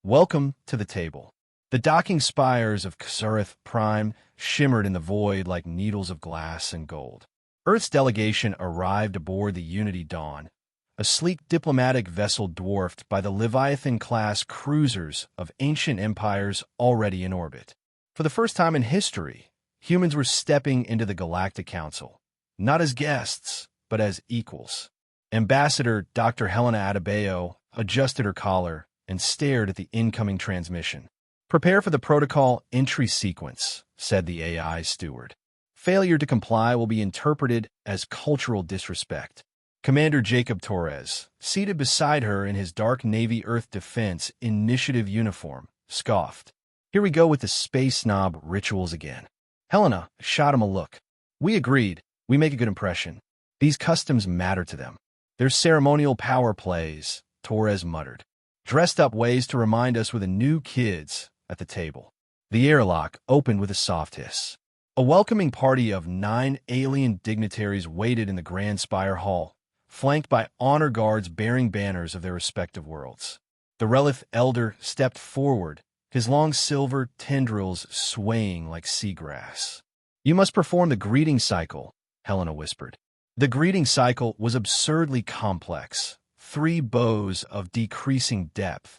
Welcome to the table. The docking spires of Xurith Prime shimmered in the void like needles of glass and gold. Earth's delegation arrived aboard the Unity Dawn, a sleek diplomatic vessel dwarfed by the Leviathan-class cruisers of ancient empires already in orbit. For the first time in history, humans were stepping into the Galactic Council, not as guests, but as equals. Ambassador Dr. Helena Adebayo adjusted her collar and stared at the incoming transmission. "Prepare for the protocol entry sequence," said the AI steward. "Failure to comply will be interpreted as cultural disrespect." Commander Jacob Torres, seated beside her in his dark Navy Earth Defense Initiative uniform, scoffed. "Here we go with the space snob rituals again." Helena shot him a look. "We agreed. We make a good impression. These customs matter to them. They're ceremonial power plays," Torres muttered. "Dressed up ways to remind us we're the new kids at the table." The airlock opened with a soft hiss. A welcoming party of 9 alien dignitaries waited in the Grand Spire Hall, flanked by honor guards bearing banners of their respective worlds. The Relith Elder stepped forward, his long silver tendrils swaying like seagrass. "You must perform the greeting cycle," Helena whispered. The greeting cycle was absurdly complex, 3 bows of decreasing depth,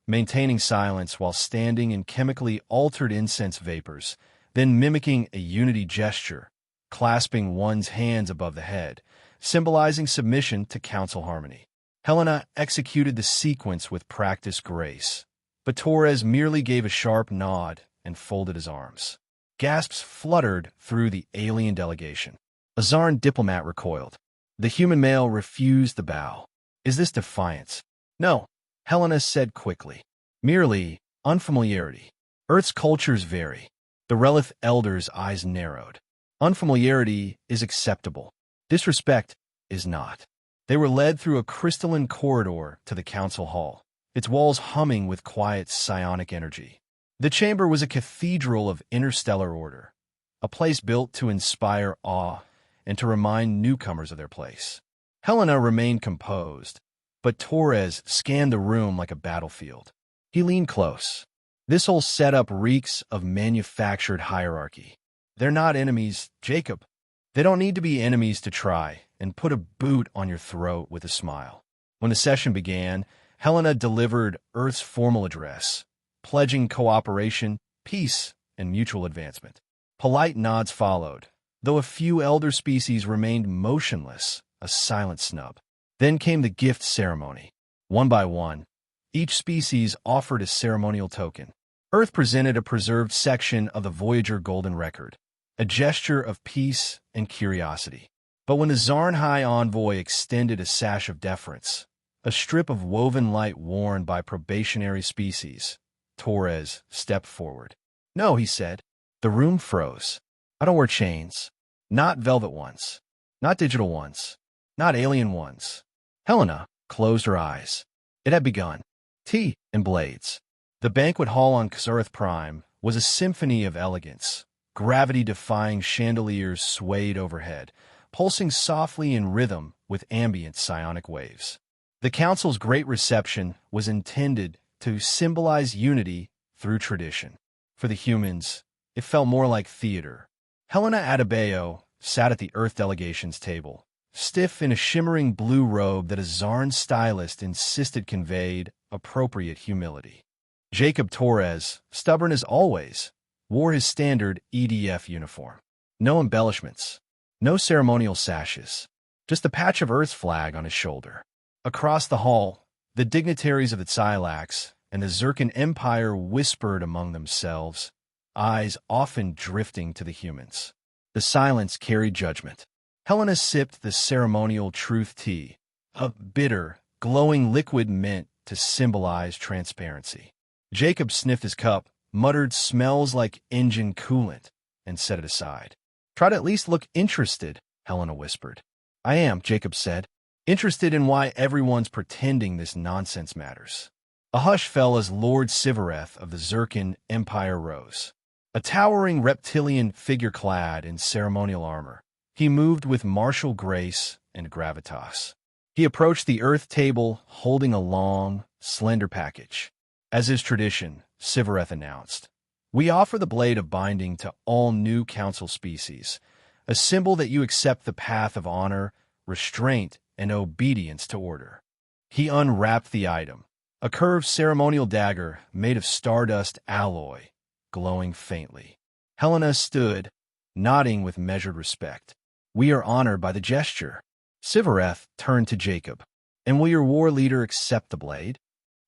maintaining silence while standing in chemically altered incense vapors, then mimicking a unity gesture, clasping one's hands above the head, symbolizing submission to council harmony. Helena executed the sequence with practiced grace, but Torres merely gave a sharp nod and folded his arms. Gasps fluttered through the alien delegation. A Zarn diplomat recoiled. The human male refused the bow. "Is this defiance?" "No," Helena said quickly. "Merely unfamiliarity. Earth's cultures vary." The Relith Elder's eyes narrowed. "Unfamiliarity is acceptable. Disrespect is not." They were led through a crystalline corridor to the council hall, its walls humming with quiet psionic energy. The chamber was a cathedral of interstellar order, a place built to inspire awe and to remind newcomers of their place. Helena remained composed, but Torres scanned the room like a battlefield. He leaned close. "This whole setup reeks of manufactured hierarchy. They're not enemies, Jacob. They don't need to be enemies to try and put a boot on your throat with a smile." When the session began, Helena delivered Earth's formal address, pledging cooperation, peace, and mutual advancement. Polite nods followed, though a few elder species remained motionless, a silent snub. Then came the gift ceremony. One by one, each species offered a ceremonial token. Earth presented a preserved section of the Voyager Golden Record, a gesture of peace and curiosity. But when the Zarn High Envoy extended a sash of deference, a strip of woven light worn by probationary species, Torres stepped forward. "No," he said. The room froze. "I don't wear chains. Not velvet ones. Not digital ones. Not alien ones." Helena closed her eyes. It had begun. Tea and blades. The banquet hall on Xurith Prime was a symphony of elegance. Gravity-defying chandeliers swayed overhead, pulsing softly in rhythm with ambient psionic waves. The council's great reception was intended to symbolize unity through tradition. For the humans, it felt more like theater. Helena Adebayo sat at the Earth delegation's table, stiff in a shimmering blue robe that a Zarn stylist insisted conveyed appropriate humility. Jacob Torres, stubborn as always, wore his standard EDF uniform. No embellishments, no ceremonial sashes, just a patch of Earth's flag on his shoulder. Across the hall, the dignitaries of the Thylax and the Zircon Empire whispered among themselves, eyes often drifting to the humans. The silence carried judgment. Helena sipped the ceremonial truth tea, a bitter, glowing liquid meant to symbolize transparency. Jacob sniffed his cup, muttered "smells like engine coolant," and set it aside. "Try to at least look interested," Helena whispered. "I am," Jacob said, "interested in why everyone's pretending this nonsense matters." A hush fell as Lord Sivareth of the Zircon Empire rose. A towering reptilian figure clad in ceremonial armor, he moved with martial grace and gravitas. He approached the Earth table holding a long, slender package. As is tradition, Sivareth announced, "We offer the blade of binding to all new council species, a symbol that you accept the path of honor, restraint, and obedience to order." He unwrapped the item, a curved ceremonial dagger made of stardust alloy, glowing faintly. Helena stood, nodding with measured respect. "We are honored by the gesture." Sivareth turned to Jacob. "And will your war leader accept the blade?"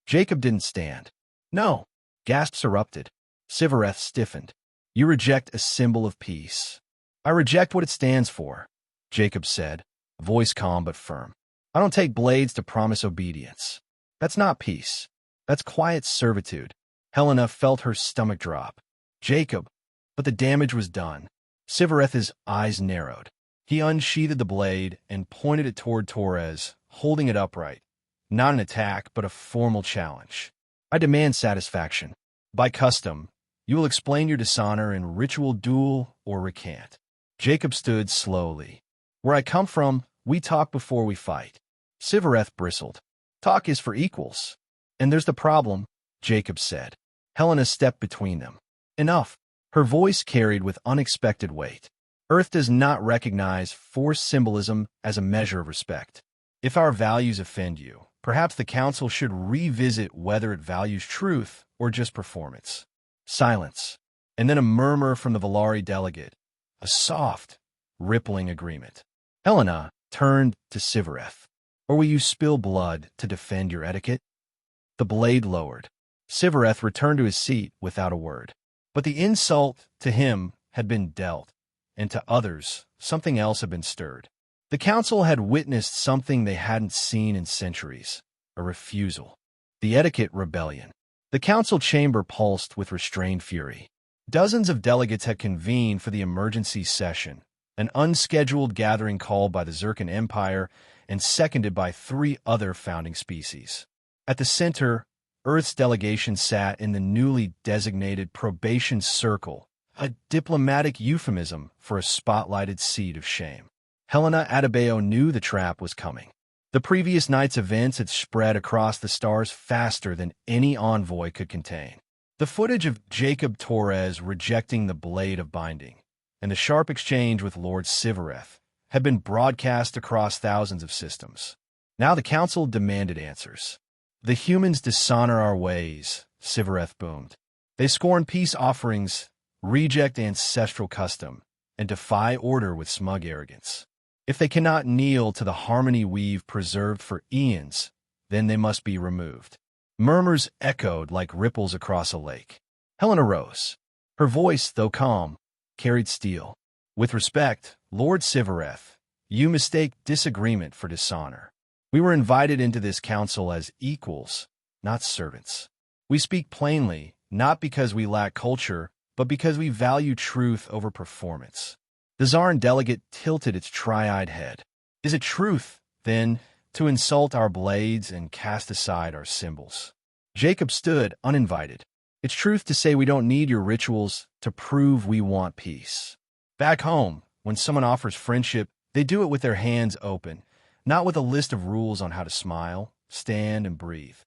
Jacob didn't stand. "No." Gasps erupted. Sivareth stiffened. "You reject a symbol of peace." "I reject what it stands for," Jacob said, voice calm but firm. "I don't take blades to promise obedience. That's not peace. That's quiet servitude." Helena felt her stomach drop. "Jacob," but the damage was done. Sivareth's eyes narrowed. He unsheathed the blade and pointed it toward Torres, holding it upright. Not an attack, but a formal challenge. "I demand satisfaction. By custom, you will explain your dishonor in ritual duel or recant." Jacob stood slowly. "Where I come from, we talk before we fight." Sivareth bristled. "Talk is for equals." "And there's the problem," Jacob said. Helena stepped between them. "Enough." Her voice carried with unexpected weight. "Earth does not recognize force symbolism as a measure of respect. If our values offend you, perhaps the Council should revisit whether it values truth or just performance." Silence. And then a murmur from the Valari delegate. A soft, rippling agreement. Helena turned to Sivareth. "Or will you spill blood to defend your etiquette?" The blade lowered. Sivareth returned to his seat without a word. But the insult to him had been dealt, and to others, something else had been stirred. The council had witnessed something they hadn't seen in centuries, a refusal. The etiquette rebellion. The council chamber pulsed with restrained fury. Dozens of delegates had convened for the emergency session, an unscheduled gathering called by the Zircon Empire and seconded by 3 other founding species. At the center, Earth's delegation sat in the newly designated probation circle, a diplomatic euphemism for a spotlighted seat of shame. Helena Adebayo knew the trap was coming. The previous night's events had spread across the stars faster than any envoy could contain. The footage of Jacob Torres rejecting the blade of binding and the sharp exchange with Lord Sivareth had been broadcast across thousands of systems. Now the council demanded answers. "The humans dishonor our ways," Sivareth boomed. "They scorn peace offerings, reject ancestral custom, and defy order with smug arrogance. If they cannot kneel to the harmony we've preserved for eons, then they must be removed." Murmurs echoed like ripples across a lake. Helena rose. Her voice, though calm, carried steel. "With respect, Lord Sivareth, you mistake disagreement for dishonor. We were invited into this council as equals, not servants. We speak plainly, not because we lack culture, but because we value truth over performance." The Zarin delegate tilted its tri-eyed head. "Is it truth, then, to insult our blades and cast aside our symbols?" Jacob stood, uninvited. "It's truth to say we don't need your rituals to prove we want peace. Back home, when someone offers friendship, they do it with their hands open, not with a list of rules on how to smile, stand, and breathe."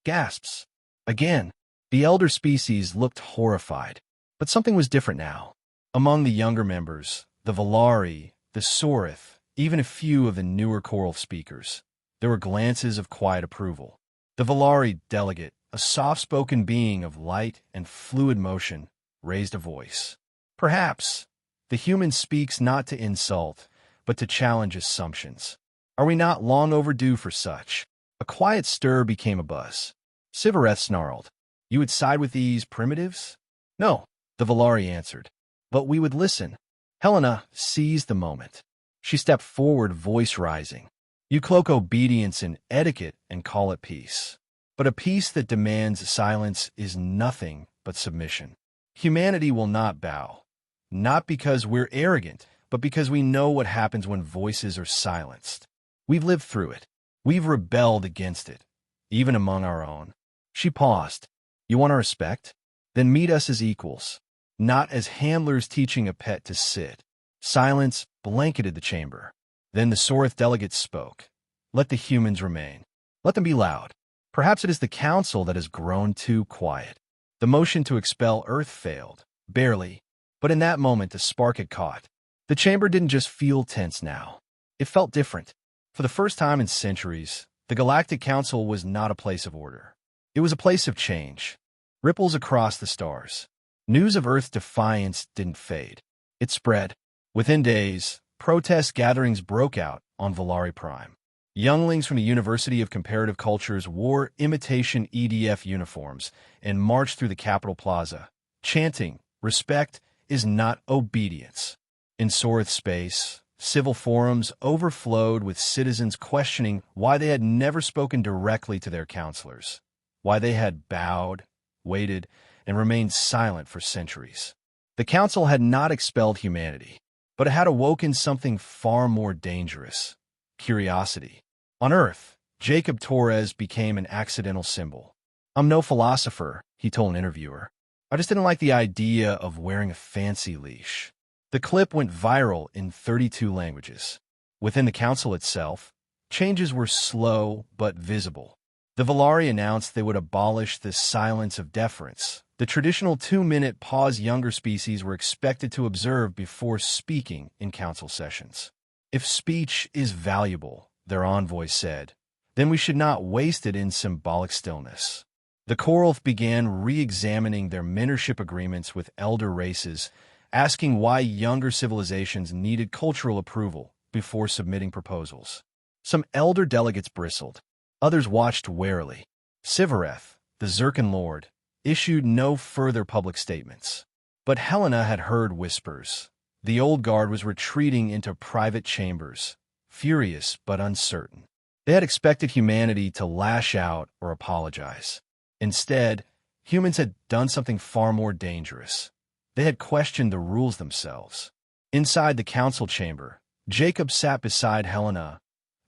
Gasps. Again, the elder species looked horrified. But something was different now. Among the younger members, the Valari, the Sorith, even a few of the newer choral speakers, there were glances of quiet approval. The Valari delegate, a soft-spoken being of light and fluid motion, raised a voice. "Perhaps the human speaks not to insult, but to challenge assumptions. Are we not long overdue for such?" A quiet stir became a buzz. Sivareth snarled. "You would side with these primitives?" "No," the Valari answered. "But we would listen." Helena seized the moment. She stepped forward, voice rising. "You cloak obedience in etiquette and call it peace. But a peace that demands silence is nothing but submission. Humanity will not bow, not because we're arrogant, but because we know what happens when voices are silenced. We've lived through it. We've rebelled against it, even among our own." She paused. "You want our respect? Then meet us as equals, not as handlers teaching a pet to sit." Silence blanketed the chamber. Then the Sorith delegate spoke. "Let the humans remain. Let them be loud. Perhaps it is the council that has grown too quiet. The motion to expel Earth failed, barely, but in that moment the spark had caught. The chamber didn't just feel tense now. It felt different. For the first time in centuries, the Galactic Council was not a place of order. It was a place of change. Ripples across the stars. News of Earth's defiance didn't fade. It spread. Within days, protest gatherings broke out on Valari Prime. Younglings from the University of Comparative Cultures wore imitation EDF uniforms and marched through the Capitol Plaza, chanting, "Respect is not obedience." In Sorith space, civil forums overflowed with citizens questioning why they had never spoken directly to their counselors, why they had bowed, waited, and remained silent for centuries. The council had not expelled humanity, but it had awoken something far more dangerous: curiosity. On Earth, Jacob Torres became an accidental symbol. "I'm no philosopher," he told an interviewer. "I just didn't like the idea of wearing a fancy leash." The clip went viral in 32 languages. Within the council itself, changes were slow but visible. The Valari announced they would abolish the silence of deference, the traditional 2-minute pause younger species were expected to observe before speaking in council sessions. "If speech is valuable," their envoy said, "then we should not waste it in symbolic stillness." The Korolth began re-examining their mentorship agreements with elder races, asking why younger civilizations needed cultural approval before submitting proposals. Some elder delegates bristled. Others watched warily. Sivareth, the Zircon Lord, issued no further public statements. But Helena had heard whispers. The old guard was retreating into private chambers, furious but uncertain. They had expected humanity to lash out or apologize. Instead, humans had done something far more dangerous. They had questioned the rules themselves. Inside the council chamber, Jacob sat beside Helena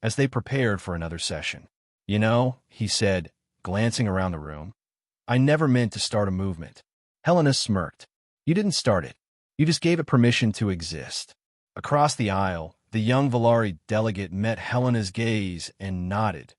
as they prepared for another session. "You know," he said, glancing around the room, "I never meant to start a movement." Helena smirked. "You didn't start it. You just gave it permission to exist." Across the aisle, the young Valari delegate met Helena's gaze and nodded.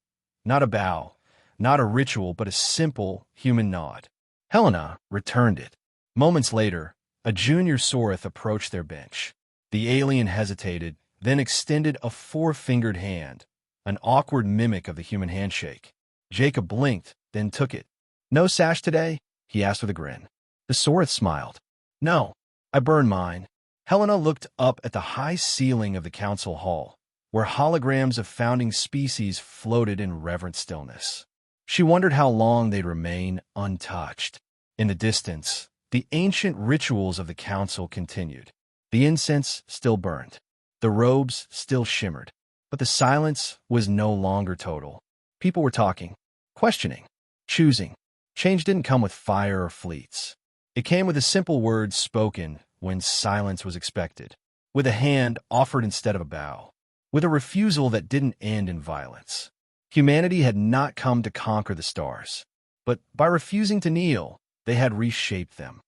Not a bow, not a ritual, but a simple human nod. Helena returned it. Moments later, a junior Sorith approached their bench. The alien hesitated, then extended a 4-fingered hand, an awkward mimic of the human handshake. Jacob blinked, then took it. "No sash today?" he asked with a grin. The Sorith smiled. "No, I burned mine." Helena looked up at the high ceiling of the council hall, where holograms of founding species floated in reverent stillness. She wondered how long they'd remain untouched. In the distance, the ancient rituals of the council continued. The incense still burned. The robes still shimmered. But the silence was no longer total. People were talking, questioning, choosing. Change didn't come with fire or fleets. It came with a simple word spoken when silence was expected, with a hand offered instead of a bow, with a refusal that didn't end in violence. Humanity had not come to conquer the stars, but by refusing to kneel, they had reshaped them.